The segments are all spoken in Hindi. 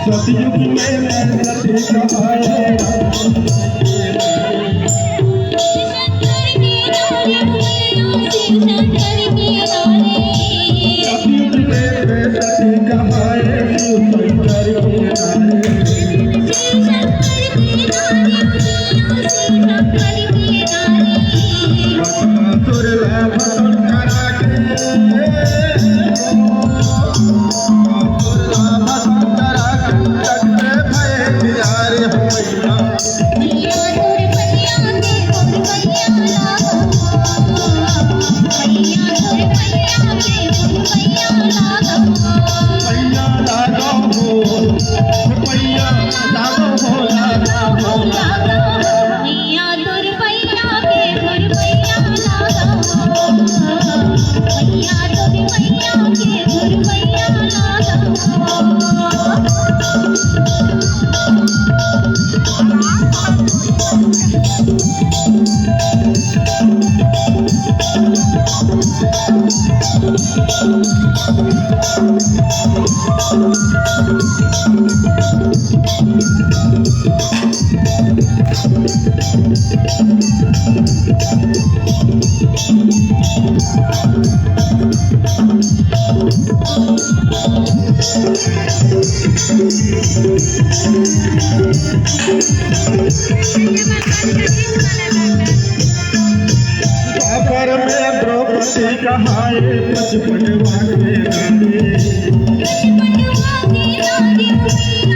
सतयुग में सती कहाए कहाए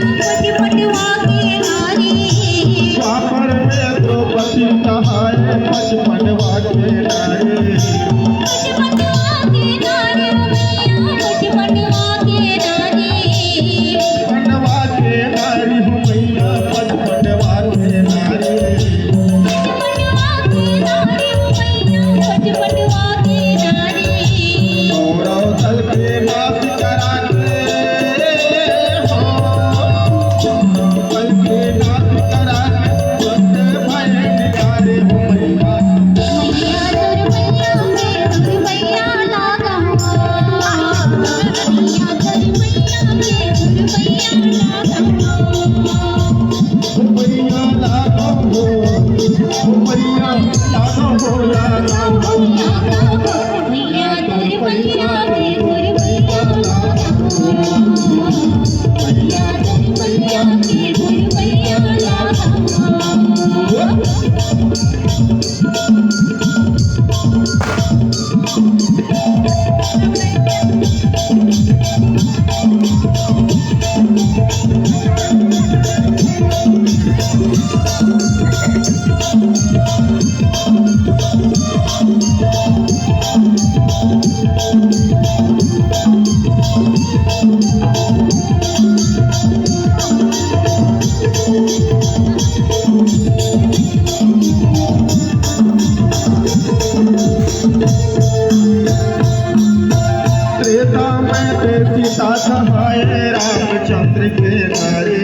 पचपटवा के नारी द्वापर में द्रौपदी कहाए पचपटवा के नारी पटवा के नारी हो मैया पचपटवा के नारी सीता सहाय रामचंद्र के नारे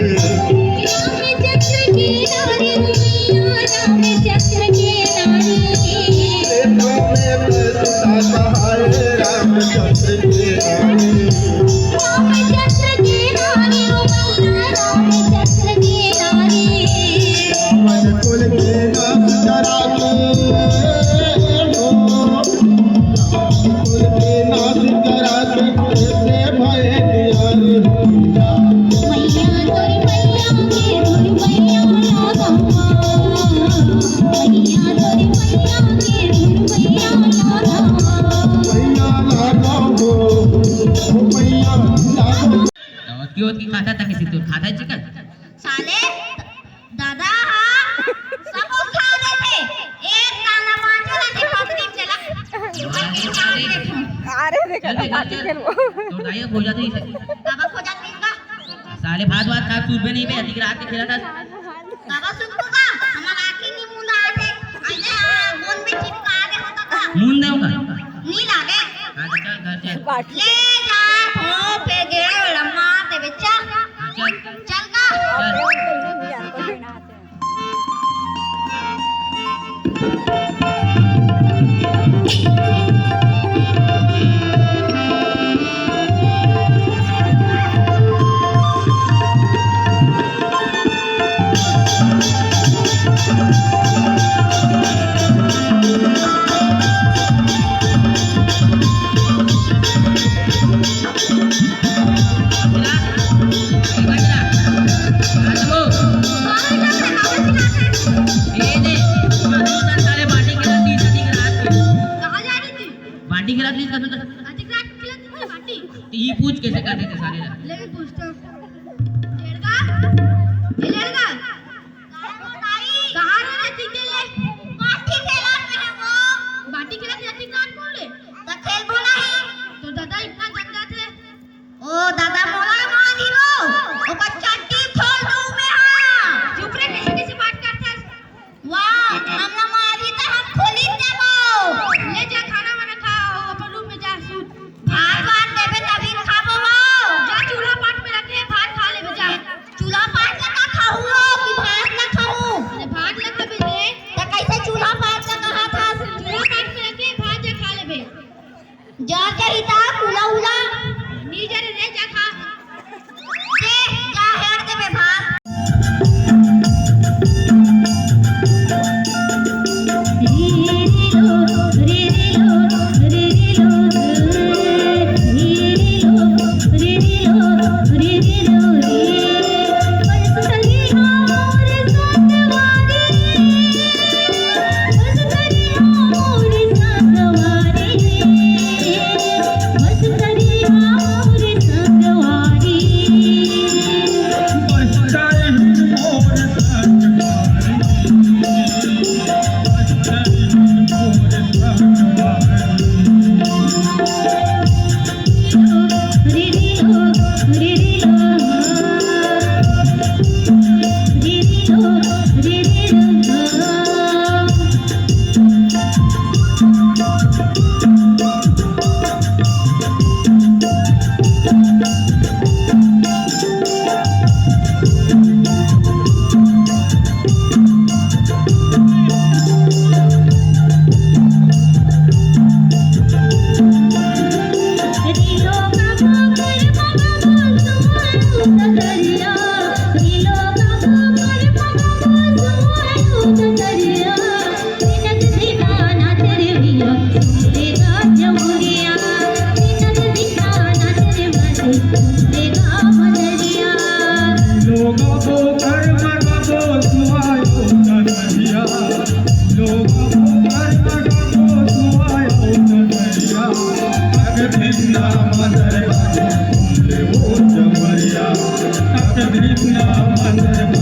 सीता सहाय रामचंद्र के रावण कुल के नाम जरा क्यों की खाता था किसी तो खाता है चिकन साले दादा हाँ सब खा रहे थे एक दाना मांझो ना पकड़ी चला अरे देखो तो दाइया खो जाती है दादा खो जाती है साले भात खा सूबे नहीं पे अधिक रात के खिला था दादा सुनको का हमारा आके नी मुंडा आते आइले गोन में चिपका दे होता था मुंडे होगा नी लागे हां तो घर चल ले जा हो पे गेड़ लम्मा दे बच्चा चल का त्या सालीला. ले मी पूछतो लेडगा ये लेडगा कहाँ रहती थी ले बाटी खेला में वो बाटी खेला जाती कान बोले तो खेल बोला है तो दादा इतना गंदा थे ओ दादा बोला मानी लो ओ बच्चा टीप खोल दूं मैं हां चुप रे कैसे कैसे बात करता है वाह हमने मारी तो हम खोली देबो ले जा खाना वाना खा अपन रूम में जा सूत भात वात देबे तभी खाबो जा चूल्हा पाट में रखे भात खा ले जा चूल्हा पाट का खाऊंगा कि भात ना खाऊं अरे भात ना खाबे ले तो कैसे चूल्हा पाट का कहा था चूल्हा पाट में रखे भात जा खा लेबे जा कहिता उला उला नी जा रे जा खा दे जा हेर देबे भात Mother